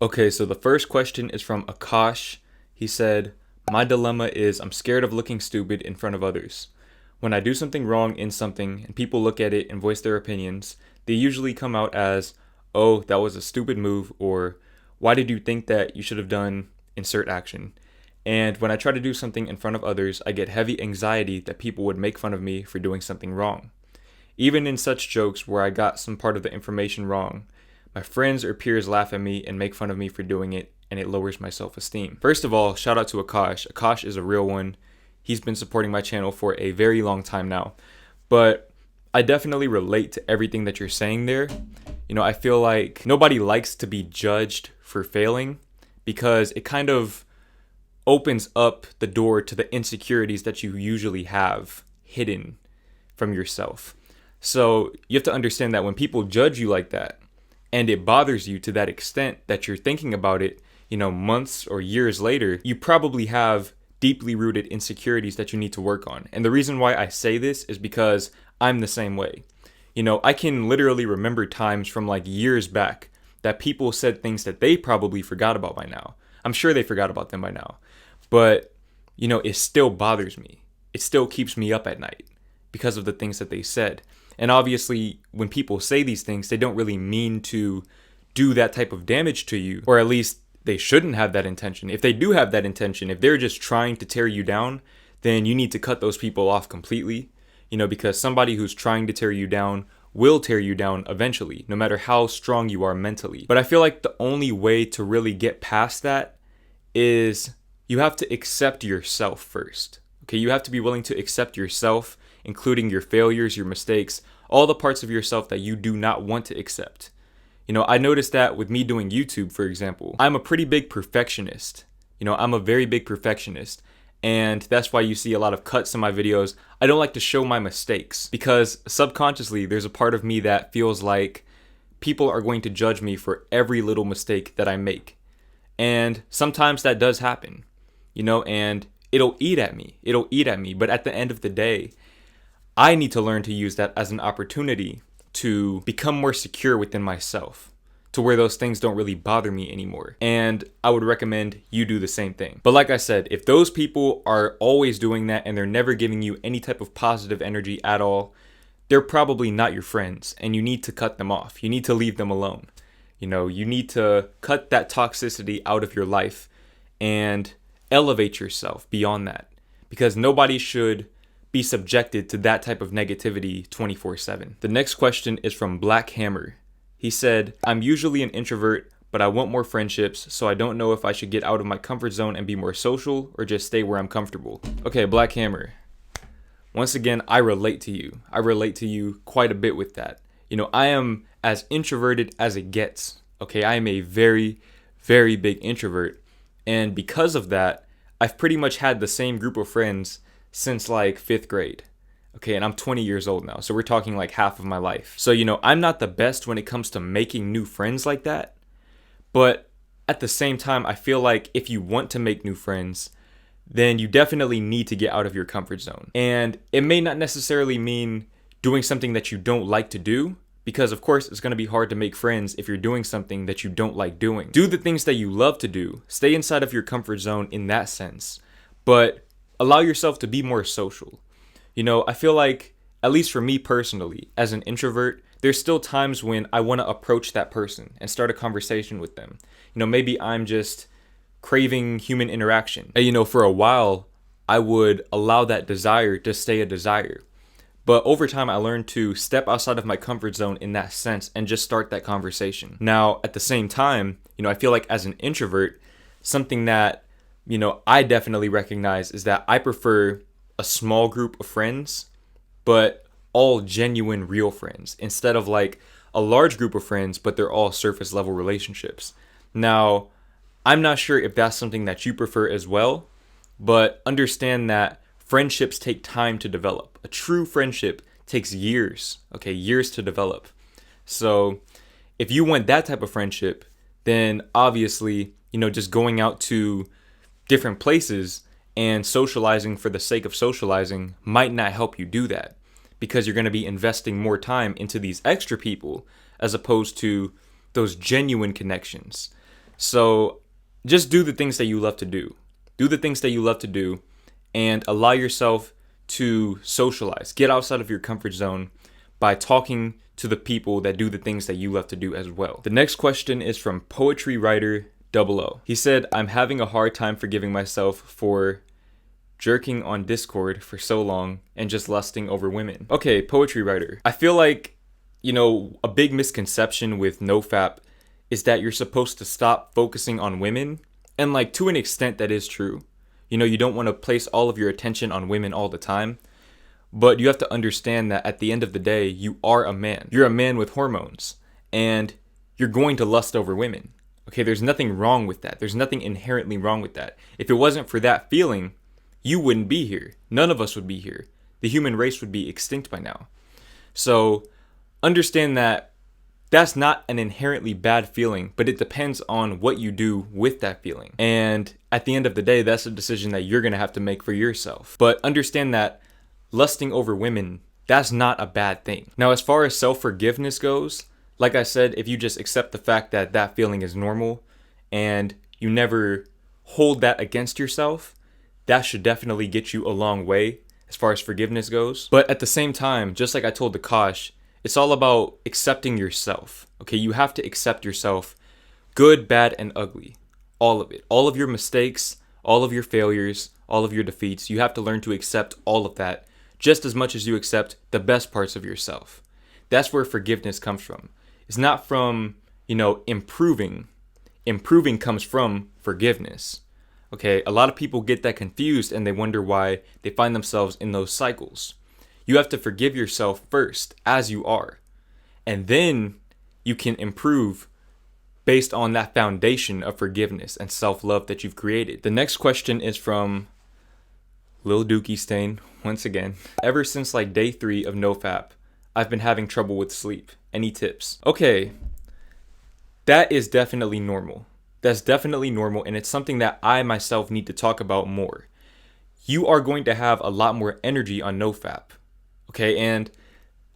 Okay, so the first question is from Akash. He said, my dilemma is I'm scared of looking stupid in front of others. When I do something wrong in something and people look at it and voice their opinions, they usually come out as, oh, that was a stupid move, or why did you think that you should have done insert action? And when I try to do something in front of others, I get heavy anxiety that people would make fun of me for doing something wrong. Even in such jokes where I got some part of the information wrong, my friends or peers laugh at me and make fun of me for doing it, and it lowers my self-esteem. First of all, shout out to Akash. Akash is a real one. He's been supporting my channel for a very long time now. But I definitely relate to everything that you're saying there. I feel like nobody likes to be judged for failing because it kind of opens up the door to the insecurities that you usually have hidden from yourself. So you have to understand that when people judge you like that, and it bothers you to that extent that you're thinking about it, months or years later, you probably have deeply rooted insecurities that you need to work on. And the reason why I say this is because I'm the same way. I can literally remember times from like years back that people said things that they probably forgot about by now. I'm sure they forgot about them by now. But, it still bothers me. It still keeps me up at night because of the things that they said. And obviously, when people say these things, they don't really mean to do that type of damage to you, or at least they shouldn't have that intention. If they do have that intention, if they're just trying to tear you down, then you need to cut those people off completely, because somebody who's trying to tear you down will tear you down eventually, no matter how strong you are mentally. But I feel like the only way to really get past that is you have to accept yourself first. Okay, you have to be willing to accept yourself, including your failures, your mistakes, all the parts of yourself that you do not want to accept. I noticed that with me doing YouTube, for example. I'm a pretty big perfectionist. I'm a very big perfectionist. And that's why you see a lot of cuts in my videos. I don't like to show my mistakes because subconsciously there's a part of me that feels like people are going to judge me for every little mistake that I make. And sometimes that does happen, and it'll eat at me. But at the end of the day, I need to learn to use that as an opportunity to become more secure within myself, to where those things don't really bother me anymore. And I would recommend you do the same thing. But like I said, if those people are always doing that and they're never giving you any type of positive energy at all, they're probably not your friends, and you need to cut them off. You need to leave them alone. You need to cut that toxicity out of your life and elevate yourself beyond that, because nobody should be subjected to that type of negativity 24/7. The next question is from Black Hammer. He said, I'm usually an introvert, but I want more friendships, so I don't know if I should get out of my comfort zone and be more social or just stay where I'm comfortable. Okay, Black Hammer. Once again, I relate to you. I relate to you quite a bit with that. I am as introverted as it gets. Okay, I am a very, very big introvert. And because of that, I've pretty much had the same group of friends since like 5th grade. Okay, and I'm 20 years old now, so we're talking like half of my life. So, I'm not the best when it comes to making new friends like that. But at the same time, I feel like if you want to make new friends, then you definitely need to get out of your comfort zone. And it may not necessarily mean doing something that you don't like to do, because of course it's going to be hard to make friends if you're doing something that you don't like doing. Do the things that you love to do. Stay inside of your comfort zone in that sense. But allow yourself to be more social. I feel like, at least for me personally, as an introvert, there's still times when I want to approach that person and start a conversation with them. Maybe I'm just craving human interaction. And, for a while, I would allow that desire to stay a desire. But over time, I learned to step outside of my comfort zone in that sense and just start that conversation. Now, at the same time, I feel like as an introvert, something that I definitely recognize is that I prefer a small group of friends, but all genuine, real friends, instead of like a large group of friends, but they're all surface level relationships. Now, I'm not sure if that's something that you prefer as well, but understand that friendships take time to develop. A true friendship takes years, years to develop. So if you want that type of friendship, then obviously, just going out to different places and socializing for the sake of socializing might not help you do that, because you're going to be investing more time into these extra people as opposed to those genuine connections. So just do the things that you love to do. Do the things that you love to do and allow yourself to socialize. Get outside of your comfort zone by talking to the people that do the things that you love to do as well. The next question is from Poetry Writer 00. He said, I'm having a hard time forgiving myself for jerking on Discord for so long and just lusting over women. Okay, Poetry Writer. I feel like, a big misconception with NoFap is that you're supposed to stop focusing on women. And like to an extent that is true. You don't want to place all of your attention on women all the time. But you have to understand that at the end of the day, you are a man. You're a man with hormones. And you're going to lust over women. Okay, there's nothing wrong with that. There's nothing inherently wrong with that. If it wasn't for that feeling, you wouldn't be here. None of us would be here. The human race would be extinct by now. So understand that that's not an inherently bad feeling, but it depends on what you do with that feeling. And at the end of the day, that's a decision that you're going to have to make for yourself. But understand that lusting over women, that's not a bad thing. Now, as far as self-forgiveness goes, like I said, if you just accept the fact that that feeling is normal and you never hold that against yourself, that should definitely get you a long way as far as forgiveness goes. But at the same time, just like I told Akash, it's all about accepting yourself. Okay, you have to accept yourself, good, bad, and ugly. All of it. All of your mistakes, all of your failures, all of your defeats. You have to learn to accept all of that just as much as you accept the best parts of yourself. That's where forgiveness comes from. It's not from, improving. Improving comes from forgiveness. Okay, a lot of people get that confused and they wonder why they find themselves in those cycles. You have to forgive yourself first as you are. And then you can improve based on that foundation of forgiveness and self-love that you've created. The next question is from Lil Dookie Stain, once again. Ever since like day 3 of NoFap, I've been having trouble with sleep. Any tips? Okay, that is definitely normal. That's definitely normal, and it's something that I myself need to talk about more. You are going to have a lot more energy on NoFap. Okay, and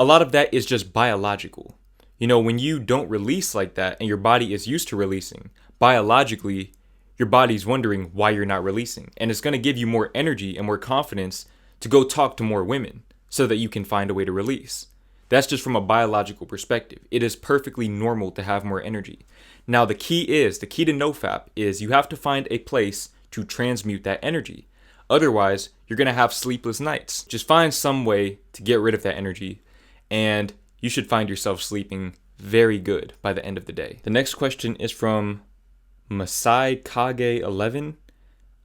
a lot of that is just biological. When you don't release like that and your body is used to releasing, biologically, your body's wondering why you're not releasing. And it's going to give you more energy and more confidence to go talk to more women so that you can find a way to release. That's just from a biological perspective. It is perfectly normal to have more energy. Now, the key to NoFap is you have to find a place to transmute that energy. Otherwise, you're going to have sleepless nights. Just find some way to get rid of that energy, and you should find yourself sleeping very good by the end of the day. The next question is from Masai Kage 11.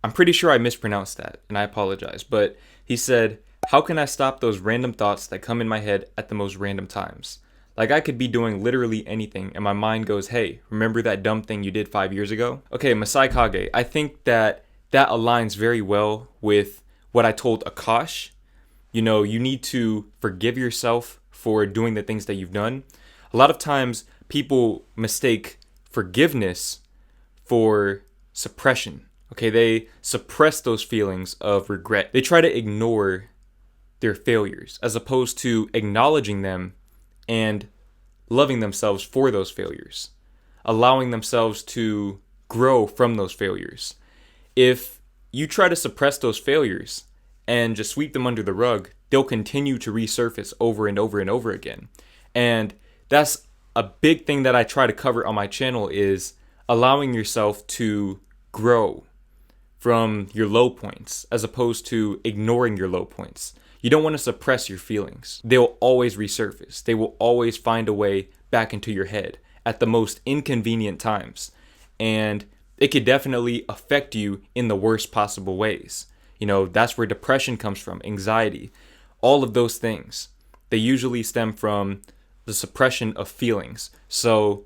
I'm pretty sure I mispronounced that, and I apologize, but he said, how can I stop those random thoughts that come in my head at the most random times? Like I could be doing literally anything, and my mind goes, hey, remember that dumb thing you did 5 years ago? Okay, Masai Kage, I think that aligns very well with what I told Akash. You need to forgive yourself for doing the things that you've done. A lot of times people mistake forgiveness for suppression. Okay, they suppress those feelings of regret. They try to ignore their failures as opposed to acknowledging them and loving themselves for those failures, allowing themselves to grow from those failures. If you try to suppress those failures and just sweep them under the rug, they'll continue to resurface over and over and over again. And that's a big thing that I try to cover on my channel, is allowing yourself to grow from your low points as opposed to ignoring your low points. You don't want to suppress your feelings. They'll always resurface. They will always find a way back into your head at the most inconvenient times. And it could definitely affect you in the worst possible ways. That's where depression comes from, anxiety, all of those things. They usually stem from the suppression of feelings. So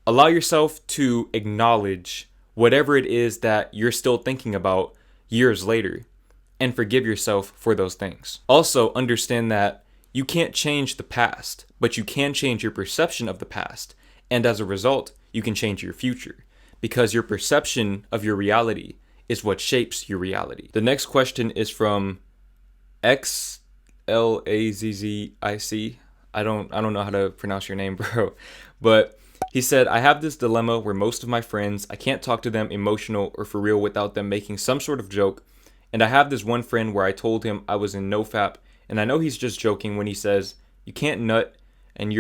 allow yourself to acknowledge whatever it is that you're still thinking about years later, and forgive yourself for those things. Also, understand that you can't change the past, but you can change your perception of the past. And as a result, you can change your future, because your perception of your reality is what shapes your reality. The next question is from XLAZZIC. I don't know how to pronounce your name, bro. But He said, I have this dilemma where most of my friends, I can't talk to them emotional or for real without them making some sort of joke. And I have this one friend where I told him I was in nofap, and I know he's just joking when he says, you can't nut, and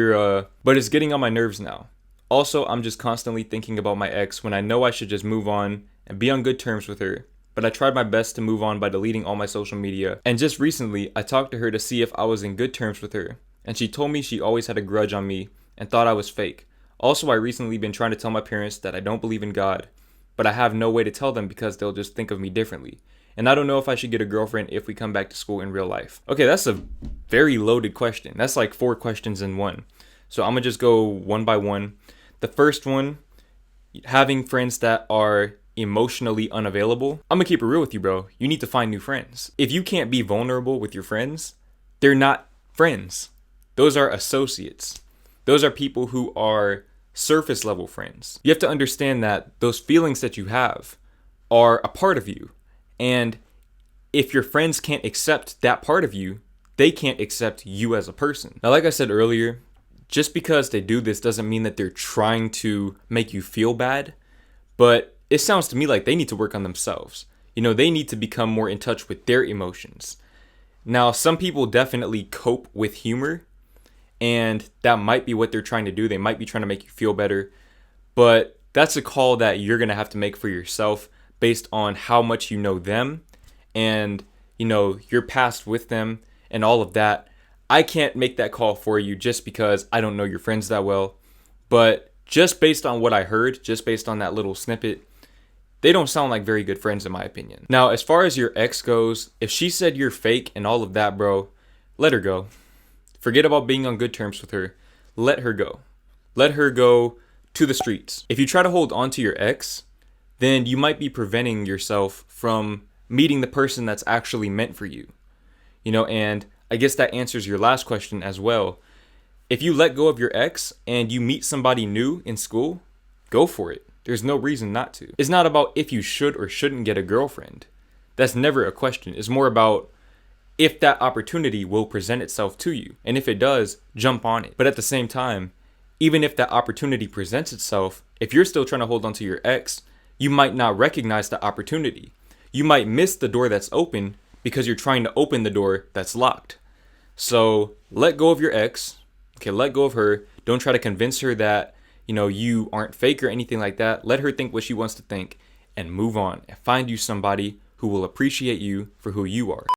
but it's getting on my nerves now. Also, I'm just constantly thinking about my ex when I know I should just move on and be on good terms with her. But I tried my best to move on by deleting all my social media. And just recently, I talked to her to see if I was in good terms with her. And she told me she always had a grudge on me and thought I was fake. Also, I recently been trying to tell my parents that I don't believe in God, but I have no way to tell them because they'll just think of me differently. And I don't know if I should get a girlfriend if we come back to school in real life. Okay, that's a very loaded question. That's like 4 questions in one. So I'm gonna just go one by one. The first one, having friends that are emotionally unavailable. I'm gonna keep it real with you, bro. You need to find new friends. If you can't be vulnerable with your friends, they're not friends. Those are associates. Those are people who are surface level friends. You have to understand that those feelings that you have are a part of you. And if your friends can't accept that part of you, they can't accept you as a person. Now, like I said earlier, just because they do this doesn't mean that they're trying to make you feel bad, but it sounds to me like they need to work on themselves. They need to become more in touch with their emotions. Now, some people definitely cope with humor, and that might be what they're trying to do. They might be trying to make you feel better, but that's a call that you're going to have to make for yourself based on how much you know them and, your past with them and all of that. I can't make that call for you just because I don't know your friends that well, but just based on what I heard, just based on that little snippet, they don't sound like very good friends in my opinion. Now, as far as your ex goes, if she said you're fake and all of that, bro, let her go. Forget about being on good terms with her. Let her go. Let her go to the streets. If you try to hold on to your ex, then you might be preventing yourself from meeting the person that's actually meant for you. And I guess that answers your last question as well. If you let go of your ex and you meet somebody new in school, go for it. There's no reason not to. It's not about if you should or shouldn't get a girlfriend. That's never a question. It's more about if that opportunity will present itself to you. And if it does, jump on it. But at the same time, even if that opportunity presents itself, if you're still trying to hold on to your ex, you might not recognize the opportunity. You might miss the door that's open because you're trying to open the door that's locked. So let go of your ex. Okay, let go of her. Don't try to convince her that, you aren't fake or anything like that. Let her think what she wants to think and move on and find you somebody who will appreciate you for who you are.